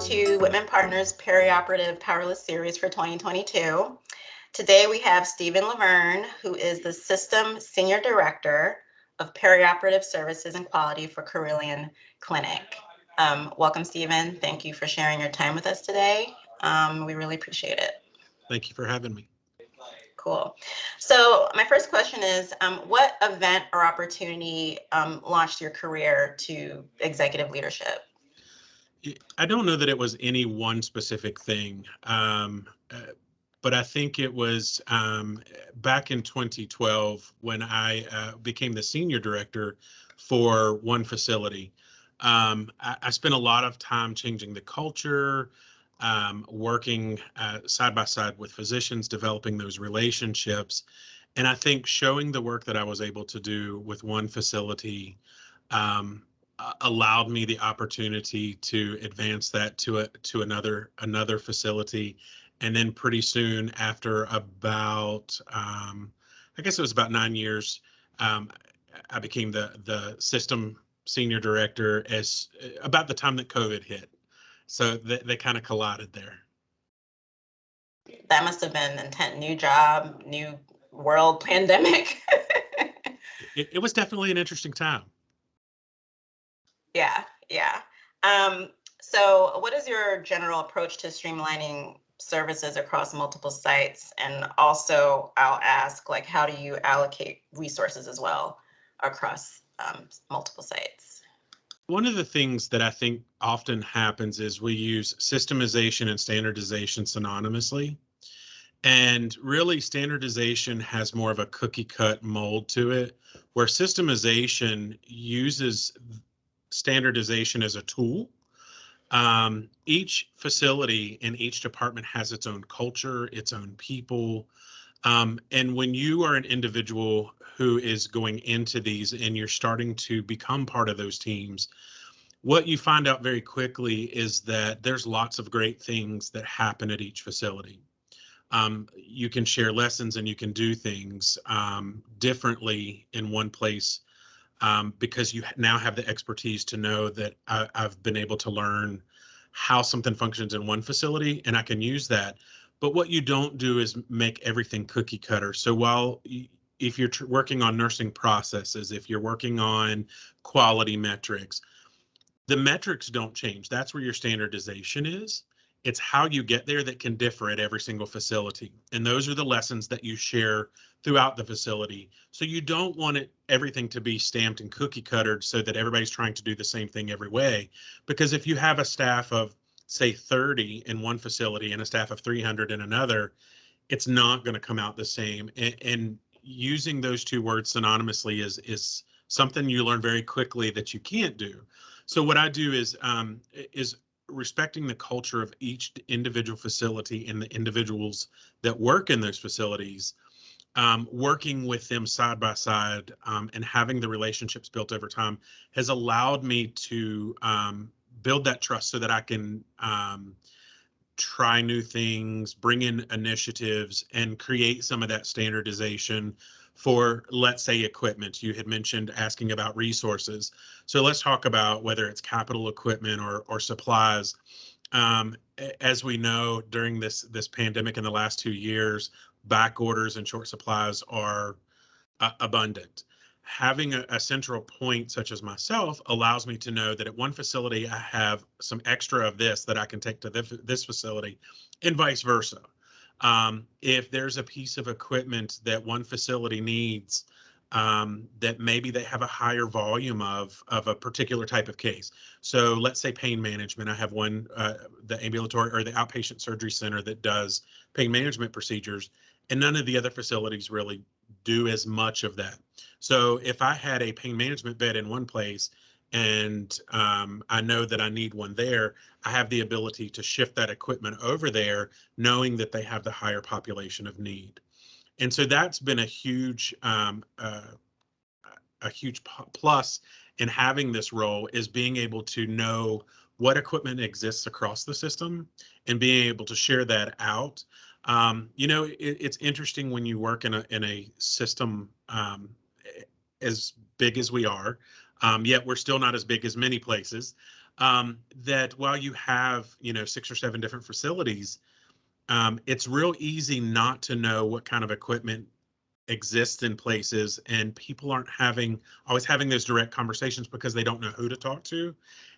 to Whitman Partners Perioperative Powerless Series for 2022. Today we have Stephen Lovern, who is the System Senior Director of Perioperative Services and Quality for Carilion Clinic. Welcome, Stephen. Thank you for sharing your time with us today. We really appreciate it. Thank you for having me. Cool. So my first question is, what event or opportunity launched your career to executive leadership? I don't know that it was any one specific thing, but I think it was back in 2012 when I became the senior director for one facility. I spent a lot of time changing the culture, working side by side with physicians, developing those relationships. And I think showing the work that I was able to do with one facility allowed me the opportunity to advance that to another facility. And then pretty soon after about, I guess it was about 9 years, I became the system senior director as about the time that COVID hit. So they kind of collided there. That must have been intense. New job, new world, pandemic. It was definitely an interesting time. Yeah. So what is your general approach to streamlining services across multiple sites? And also I'll ask, like, how do you allocate resources as well across multiple sites? One of the things that I think often happens is we use systemization and standardization synonymously. And really, standardization has more of a cookie cut mold to it, where systemization uses standardization as a tool. Each facility and each department has its own culture, its own people. And when you are an individual who is going into these and you're starting to become part of those teams, what you find out very quickly is that there's lots of great things that happen at each facility. You can share lessons and you can do things differently in one place because you now have the expertise to know that I've been able to learn how something functions in one facility and I can use that. But what you don't do is make everything cookie cutter. So while if you're working on nursing processes, if you're working on quality metrics, the metrics don't change. That's where your standardization is. It's how you get there that can differ at every single facility. And those are the lessons that you share throughout the facility. So you don't want everything to be stamped and cookie cuttered so that everybody's trying to do the same thing every way. Because if you have a staff of, say, 30 in one facility and a staff of 300 in another, it's not going to come out the same. And using those two words synonymously is something you learn very quickly that you can't do. So what I do is respecting the culture of each individual facility and the individuals that work in those facilities, working with them side by side and having the relationships built over time has allowed me to build that trust so that I can try new things, bring in initiatives, and create some of that standardization for, let's say, equipment. You had mentioned asking about resources. So let's talk about whether it's capital equipment or supplies. As we know, during this pandemic in the last 2 years, back orders and short supplies are abundant. Having a central point such as myself allows me to know that at one facility I have some extra of this that I can take to this facility and vice versa. If there's a piece of equipment that one facility needs that maybe they have a higher volume of a particular type of case. So let's say pain management. I have one, the ambulatory or the outpatient surgery center that does pain management procedures, and none of the other facilities really do as much of that. So if I had a pain management bed in one place and I know that I need one there, I have the ability to shift that equipment over there, knowing that they have the higher population of need. And so that's been a huge plus in having this role, is being able to know what equipment exists across the system and being able to share that out. It's interesting when you work in a system as big as we are, yet we're still not as big as many places. that while you have, 6 or 7 different facilities, it's real easy not to know what kind of equipment exists in places, and people aren't always having those direct conversations because they don't know who to talk to.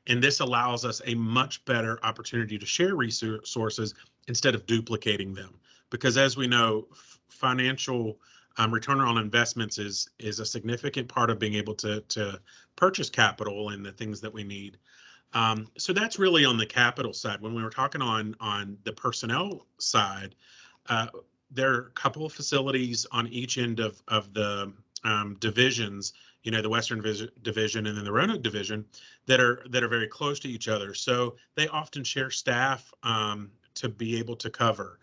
And this allows us a much better opportunity to share resources instead of duplicating them. Because as we know, financial return on investments is a significant part of being able to purchase capital and the things that we need. So that's really on the capital side. When we were talking on the personnel side, uh, there are a couple of facilities on each end of the divisions, the Western Division and then the Roanoke Division, that are very close to each other. So they often share staff to be able to cover.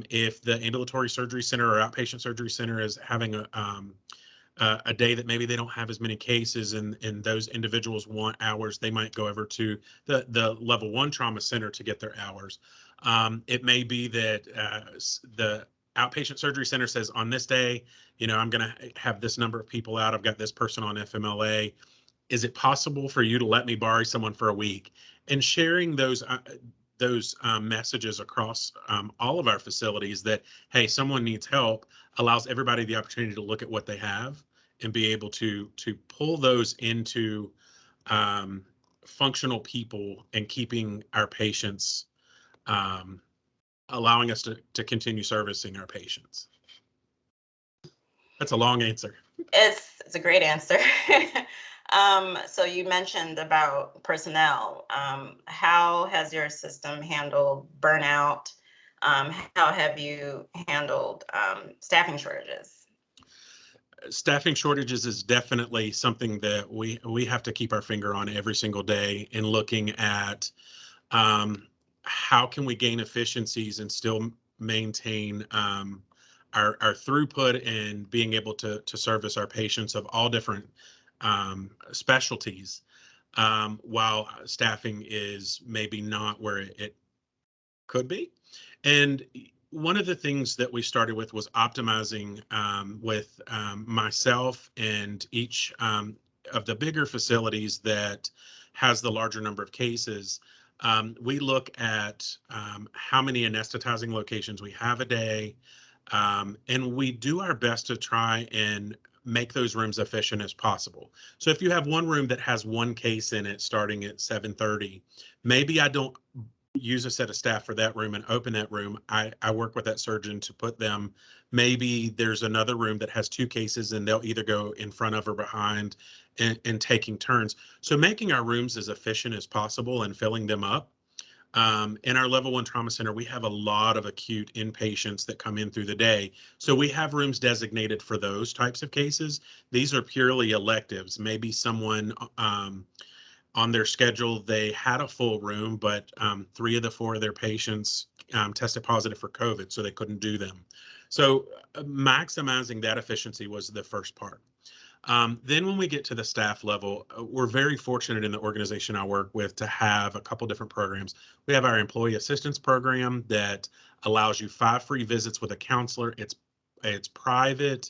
If the ambulatory surgery center or outpatient surgery center is having a day that maybe they don't have as many cases, and those individuals want hours, they might go over to the level 1 trauma center to get their hours. It may be that the outpatient surgery center says, on this day, I'm going to have this number of people out. I've got this person on FMLA. Is it possible for you to let me borrow someone for a week? And sharing those messages across all of our facilities that, hey, someone needs help, allows everybody the opportunity to look at what they have and be able to pull those into functional people and keeping our patients, allowing us to continue servicing our patients. That's a long answer. It's a great answer. So you mentioned about personnel. How has your system handled burnout? How have you handled staffing shortages? Staffing shortages is definitely something that we have to keep our finger on every single day, in looking at how can we gain efficiencies and still maintain our throughput and being able to service our patients of all different specialties, while staffing is maybe not where it could be. And one of the things that we started with was optimizing with myself and each of the bigger facilities that has the larger number of cases. We look at how many anesthetizing locations we have a day, and we do our best to try and make those rooms efficient as possible. So if you have one room that has one case in it starting at 7:30, maybe I don't use a set of staff for that room and open that room. I work with that surgeon to put them, maybe there's another room that has 2 cases and they'll either go in front of or behind, and taking turns. So making our rooms as efficient as possible and filling them up. In our level 1 trauma center, we have a lot of acute inpatients that come in through the day. So we have rooms designated for those types of cases. These are purely electives. Maybe someone on their schedule, they had a full room, but 3 of the 4 of their patients tested positive for COVID, so they couldn't do them. So maximizing that efficiency was the first part. Then when we get to the staff level, we're very fortunate in the organization I work with to have a couple different programs. We have our employee assistance program that allows you 5 free visits with a counselor. It's private,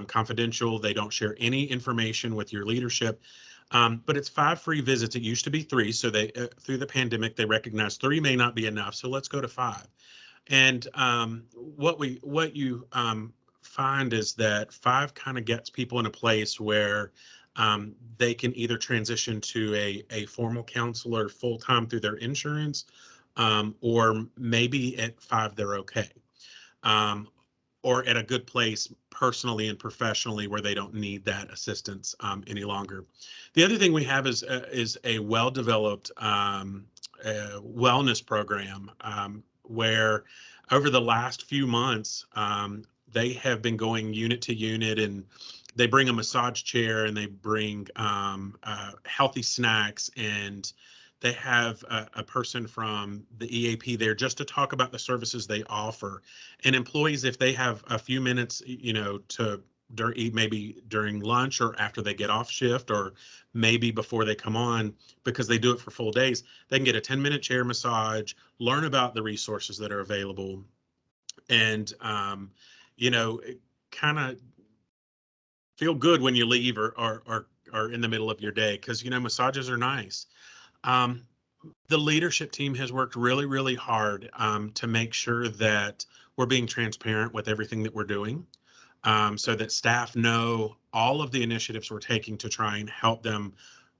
confidential. They don't share any information with your leadership. But it's 5 free visits. It used to be 3. So they, through the pandemic, they recognized 3 may not be enough. So let's go to 5. And what you find is that 5 kind of gets people in a place where they can either transition to a formal counselor full-time through their insurance, or maybe at 5 they're okay. Or at a good place personally and professionally where they don't need that assistance any longer. The other thing we have is a well-developed wellness program, where over the last few months, they have been going unit to unit, and they bring a massage chair and they bring healthy snacks, and they have a person from the EAP there just to talk about the services they offer. And employees, if they have a few minutes, to maybe during lunch or after they get off shift, or maybe before they come on, because they do it for full days, they can get a 10-minute chair massage, learn about the resources that are available, and kind of feel good when you leave, or in the middle of your day, because massages are nice. Um, the leadership team has worked really, really hard to make sure that we're being transparent with everything that we're doing, so that staff know all of the initiatives we're taking to try and help them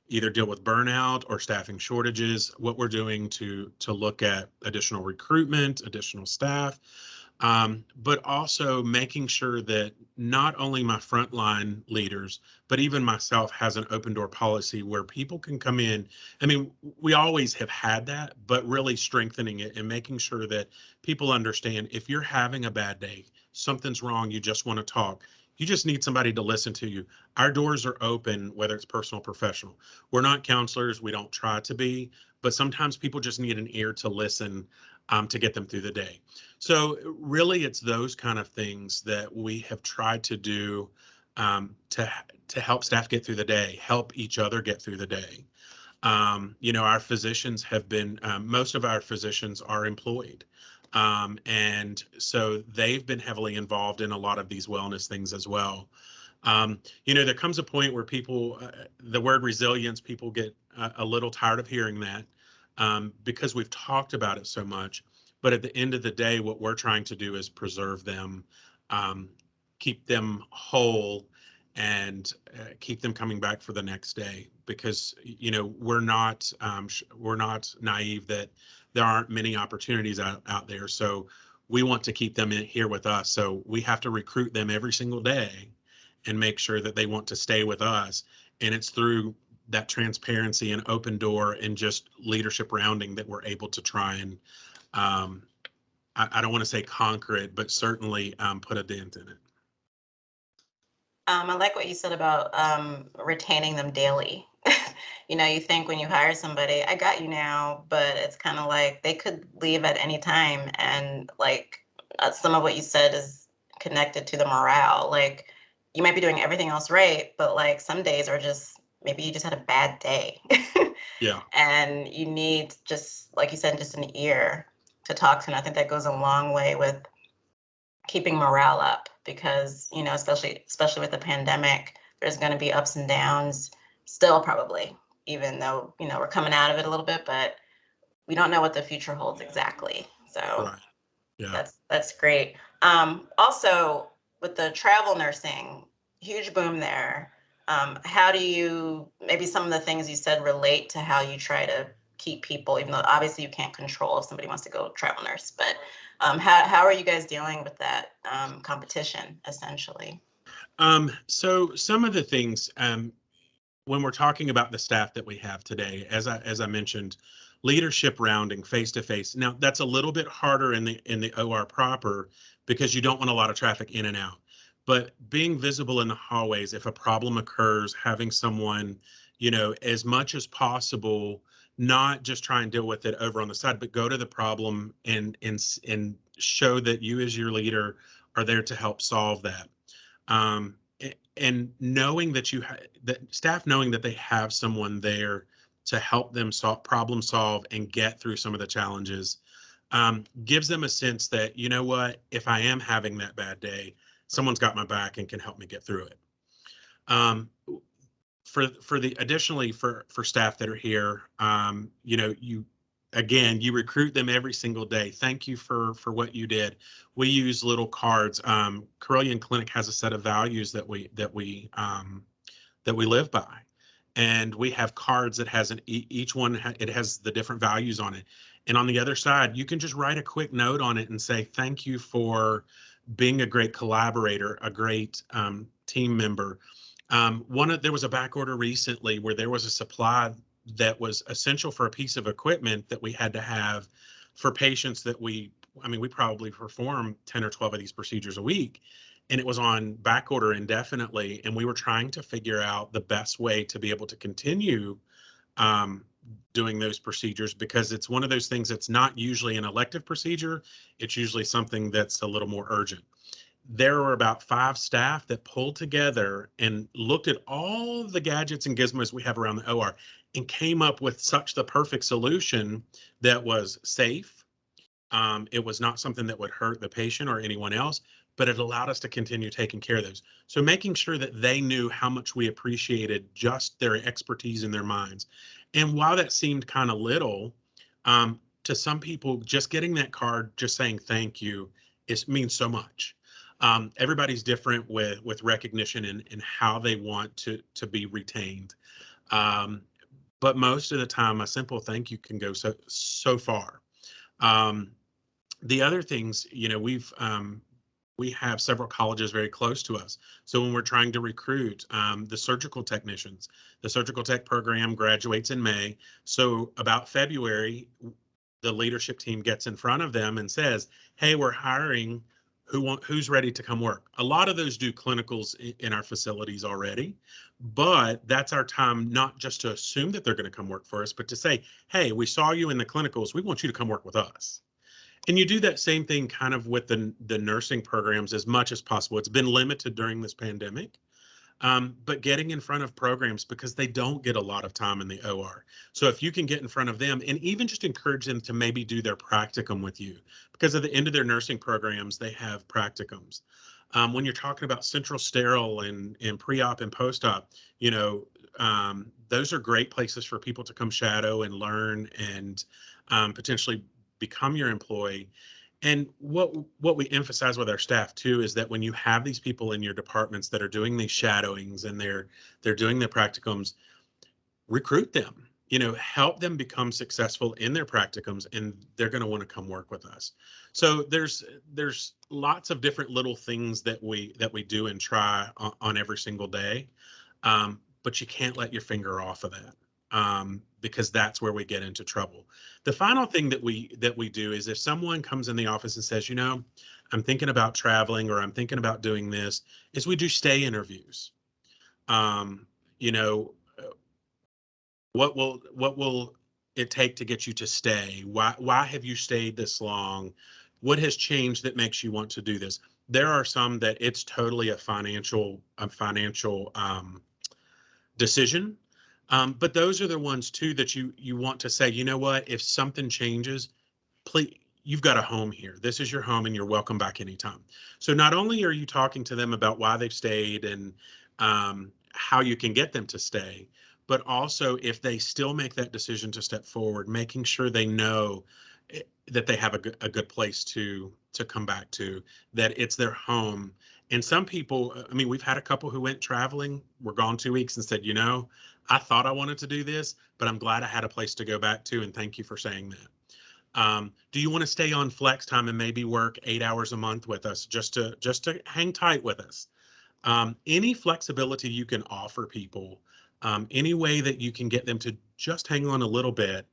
either deal with burnout or staffing shortages, what we're doing to look at additional recruitment, additional staff, but also making sure that not only my frontline leaders, but even myself has an open door policy where people can come in. I mean, we always have had that, but really strengthening it and making sure that people understand if you're having a bad day, something's wrong, you just want to talk. You just need somebody to listen to you. Our doors are open, whether it's personal or professional. We're not counselors. We don't try to be, but sometimes people just need an ear to listen to get them through the day. So really, it's those kind of things that we have tried to do to help staff get through the day, help each other get through the day. Our physicians have been, most of our physicians are employed. And so they've been heavily involved in a lot of these wellness things as well. There comes a point where people, the word resilience, people get a little tired of hearing that because we've talked about it so much. But at the end of the day, what we're trying to do is preserve them, um, keep them whole, and keep them coming back for the next day. Because we're not naive that there aren't many opportunities out there. So we want to keep them here with us. So we have to recruit them every single day and make sure that they want to stay with us. And it's through that transparency and open door and just leadership rounding that we're able to try and um, I don't want to say conquer it, but certainly put a dent in it. I like what you said about retaining them daily. You think when you hire somebody, I got you now, but it's kind of like they could leave at any time. And like some of what you said is connected to the morale. Like you might be doing everything else right, but like some days are just maybe you just had a bad day. Yeah, And you need just, like you said, just an ear to talk to. And I think that goes a long way with keeping morale up because especially with the pandemic, there's going to be ups and downs still probably, even though we're coming out of it a little bit, but we don't know what the future holds exactly. So right. Yeah. that's great. Also with the travel nursing, huge boom there. How do you, maybe some of the things you said relate to how you try to keep people, even though obviously you can't control if somebody wants to go travel nurse, but how are you guys dealing with that competition essentially? So some of the things when we're talking about the staff that we have today, as I mentioned, leadership rounding face to face. Now that's a little bit harder in the OR proper because you don't want a lot of traffic in and out. But being visible in the hallways, if a problem occurs, having someone, as much as possible, not just try and deal with it over on the side, but go to the problem and show that you as your leader are there to help solve that. And knowing that that staff knowing that they have someone there to help them problem solve and get through some of the challenges gives them a sense that, you know what, if I am having that bad day, someone's got my back and can help me get through it. For the additionally for staff that are here, you recruit them every single day. Thank you for what you did. We use little cards. Carilion Clinic has a set of values that we live by, and we have cards that has each one it has the different values on it. And on the other side, you can just write a quick note on it and say thank you for being a great collaborator, a great team member. There was a back order recently where there was a supply that was essential for a piece of equipment that we had to have for patients that we probably perform 10 or 12 of these procedures a week, and it was on back order indefinitely. And we were trying to figure out the best way to be able to continue um, doing those procedures, because it's one of those things that's not usually an elective procedure. It's usually something that's a little more urgent. There were about 5 staff that pulled together and looked at all the gadgets and gizmos we have around the OR and came up with such the perfect solution that was safe. It was not something that would hurt the patient or anyone else, but it allowed us to continue taking care of those. So making sure that they knew how much we appreciated just their expertise in their minds. And while that seemed kind of little, to some people, just getting that card, just saying thank you, means so much. Everybody's different with recognition and how they want to be retained. Um, but most of the time, a simple thank you can go so far. Um, the other things, we have several colleges very close to us. So when we're trying to recruit the surgical technicians, the surgical tech program graduates in May. So about February, the leadership team gets in front of them and says, "Hey, we're hiring. Who's ready to come work?" A lot of those do clinicals in our facilities already, but that's our time not just to assume that they're going to come work for us, but to say, "Hey, we saw you in the clinicals. We want you to come work with us." And you do that same thing kind of with the nursing programs as much as possible. It's been limited during this pandemic, but getting in front of programs because they don't get a lot of time in the OR. So if you can get in front of them and even just encourage them to maybe do their practicum with you, because at the end of their nursing programs, they have practicums. When you're talking about central sterile and pre-op and post-op, those are great places for people to come shadow and learn and potentially become your employee. And what we emphasize with our staff too is that when you have these people in your departments that are doing these shadowings and they're doing their practicums, recruit them. Help them become successful in their practicums, and they're going to want to come work with us. So there's lots of different little things that we do and try on every single day, but you can't let your finger off of that. Because that's where we get into trouble. The final thing that we do is if someone comes in the office and says, I'm thinking about traveling or I'm thinking about doing this, is we do stay interviews. Um, you know, what will it take to get you to stay? Why have you stayed this long? What has changed that makes you want to do this? There are some that it's totally a financial decision. But those are the ones too that you want to say, what, if something changes, please, you've got a home here. This is your home and you're welcome back anytime. So not only are you talking to them about why they've stayed and how you can get them to stay, but also if they still make that decision to step forward, making sure they know that they have a good place to come back to, that it's their home. And some people, I mean, we've had a couple who went traveling, were gone 2 weeks and said, I thought I wanted to do this, but I'm glad I had a place to go back to. And thank you for saying that. Do you want to stay on flex time and maybe work 8 hours a month with us just to hang tight with us? Any flexibility you can offer people, any way that you can get them to just hang on a little bit,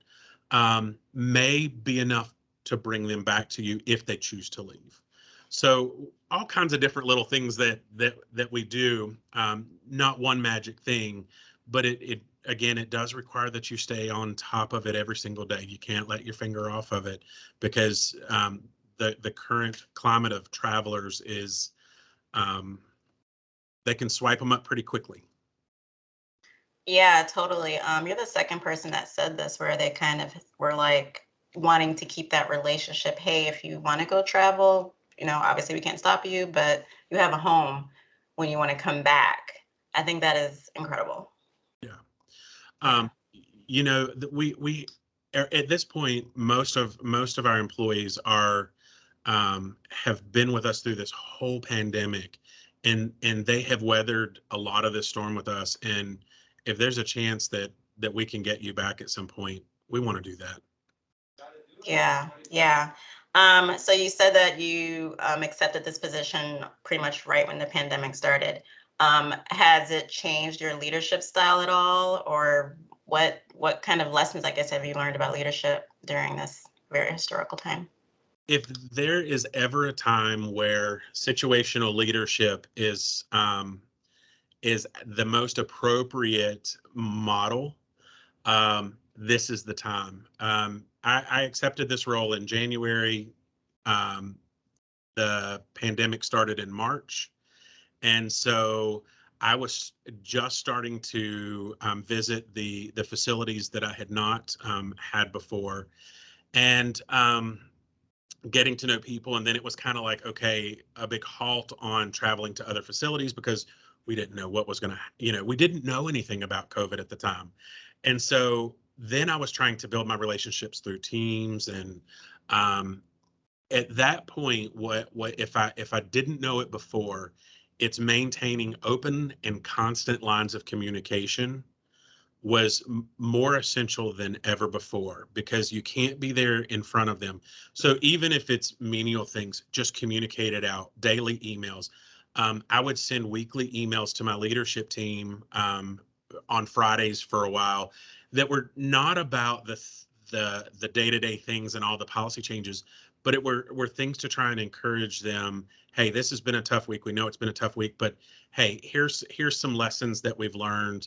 may be enough to bring them back to you if they choose to leave. So all kinds of different little things that we do, not one magic thing, but it again, it does require that you stay on top of it every single day. You can't let your finger off of it because the current climate of travelers is they can swipe them up pretty quickly. Yeah, totally. You're the second person that said this, where they kind of were like wanting to keep that relationship. Hey, if you want to go travel, obviously we can't stop you, but you have a home when you want to come back. I think that is incredible. Yeah. Yeah. We at this point, most of our employees have been with us through this whole pandemic, and they have weathered a lot of this storm with us. And if there's a chance that we can get you back at some point, we want to do that. Yeah, yeah. So you said that you accepted this position pretty much right when the pandemic started. Has it changed your leadership style at all, or what kind of lessons, I guess, have you learned about leadership during this very historical time? If there is ever a time where situational leadership is the most appropriate model, this is the time. I accepted this role in January. Um, the pandemic started in March. And so I was just starting to visit the facilities that I had not had before, and getting to know people. And then it was kind of like, okay, a big halt on traveling to other facilities because we didn't know what was going to, we didn't know anything about COVID at the time. And so then I was trying to build my relationships through teams. And at that point, what if I didn't know it before, it's maintaining open and constant lines of communication was more essential than ever before, because you can't be there in front of them. So even if it's menial things, just communicate it out. Daily emails. I would send weekly emails to my leadership team on Fridays for a while that were not about the day-to-day things and all the policy changes, but it were things to try and encourage them. Hey, this has been a tough week. We know it's been a tough week, but hey, here's some lessons that we've learned.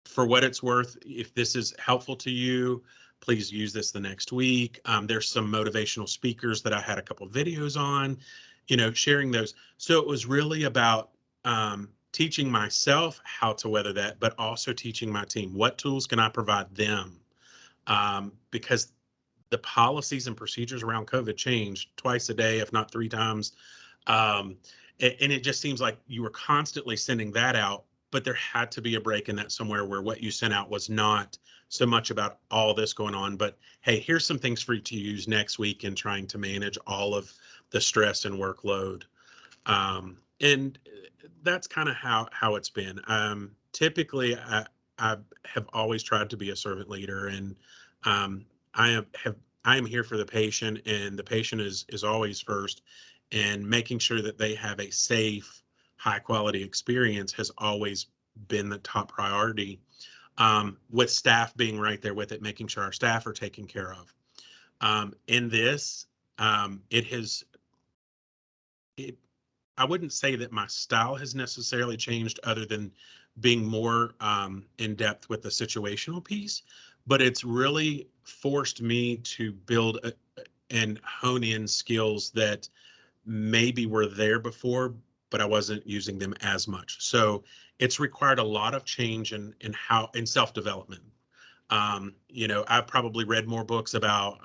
For what it's worth, if this is helpful to you, please use this the next week. There's some motivational speakers that I had a couple of videos on, sharing those. So it was really about teaching myself how to weather that, but also teaching my team what tools can I provide them, because the policies and procedures around COVID changed twice a day, if not 3 times. Um, and it just seems like you were constantly sending that out, but there had to be a break in that somewhere, where what you sent out was not so much about all this going on, but hey, here's some things for you to use next week in trying to manage all of the stress and workload. And that's kind of how it's been. Typically, I have always tried to be a servant leader, and um, I am here for the patient, and the patient is always first. And making sure that they have a safe, high quality experience has always been the top priority. With staff being right there with it, making sure our staff are taken care of. In this, it has it I wouldn't say that my style has necessarily changed, other than being more in depth with the situational piece, but it's really forced me to build and hone in skills that maybe were there before, but I wasn't using them as much. So it's required a lot of change in self-development. I've probably read more books about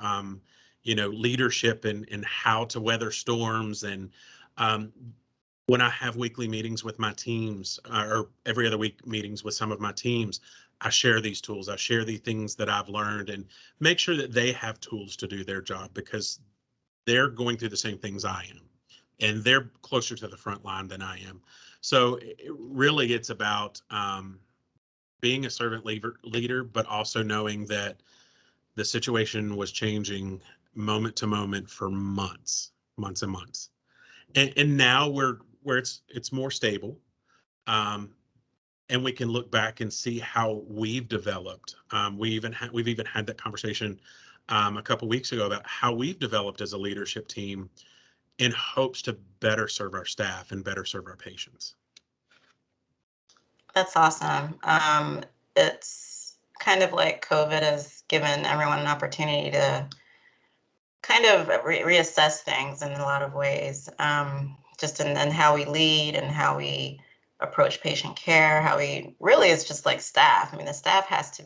leadership and how to weather storms. And um, when I have weekly meetings with my teams, or every other week meetings with some of my teams, I share these tools. I share the things that I've learned, and make sure that they have tools to do their job, because they're going through the same things I am, and they're closer to the front line than I am. So really, it's about being a servant leader, but also knowing that the situation was changing moment to moment for months and months. And now we're where it's more stable. Um, and we can look back and see how we've developed. We've even had that conversation a couple weeks ago about how we've developed as a leadership team, in hopes to better serve our staff and better serve our patients. That's awesome. It's kind of like COVID has given everyone an opportunity to kind of reassess things in a lot of ways, just in how we lead and how we approach patient care, how we really, it's just like staff. I mean, the staff has to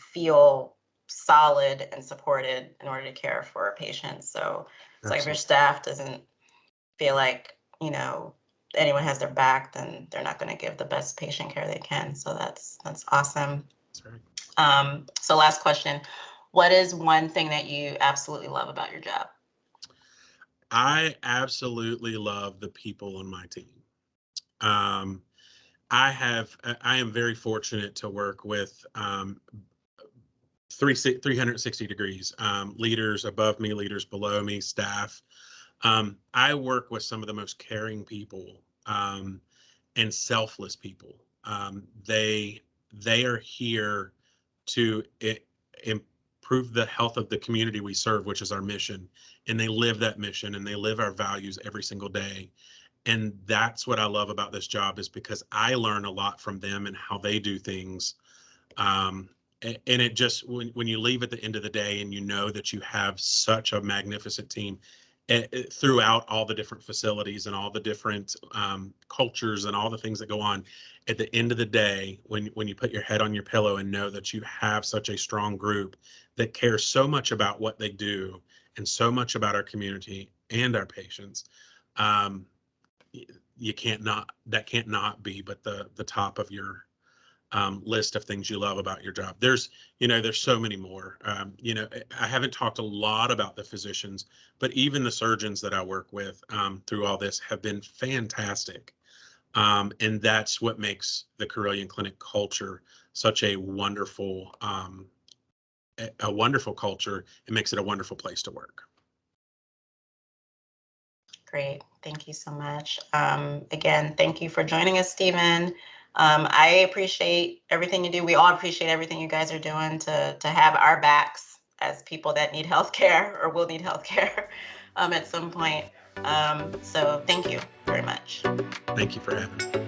feel solid and supported in order to care for our patients. So it's like if your Absolutely. staff doesn't feel like, anyone has their back, then they're not going to give the best patient care they can. So that's awesome. That's right. So last question, what is one thing that you absolutely love about your job? I absolutely love the people on my team. Um, I am very fortunate to work with 360 degrees, leaders above me, leaders below me, staff. I work with some of the most caring people, and selfless people. They are here to improve the health of the community we serve, which is our mission, and they live that mission, and they live our values every single day. And that's what I love about this job, is because I learn a lot from them and how they do things. And it just, when you leave at the end of the day and you know that you have such a magnificent team throughout all the different facilities and all the different cultures and all the things that go on, at the end of the day, when you put your head on your pillow and know that you have such a strong group that cares so much about what they do and so much about our community and our patients, um, you can't not that can't not be but the top of your list of things you love about your job. There's so many more. I haven't talked a lot about the physicians, but even the surgeons that I work with through all this have been fantastic. And that's what makes the Carilion Clinic culture such a wonderful culture. It makes it a wonderful place to work. Great. Thank you so much. Again, thank you for joining us, Stephen. I appreciate everything you do. We all appreciate everything you guys are doing to have our backs as people that need healthcare or will need healthcare at some point. So thank you very much. Thank you for having me.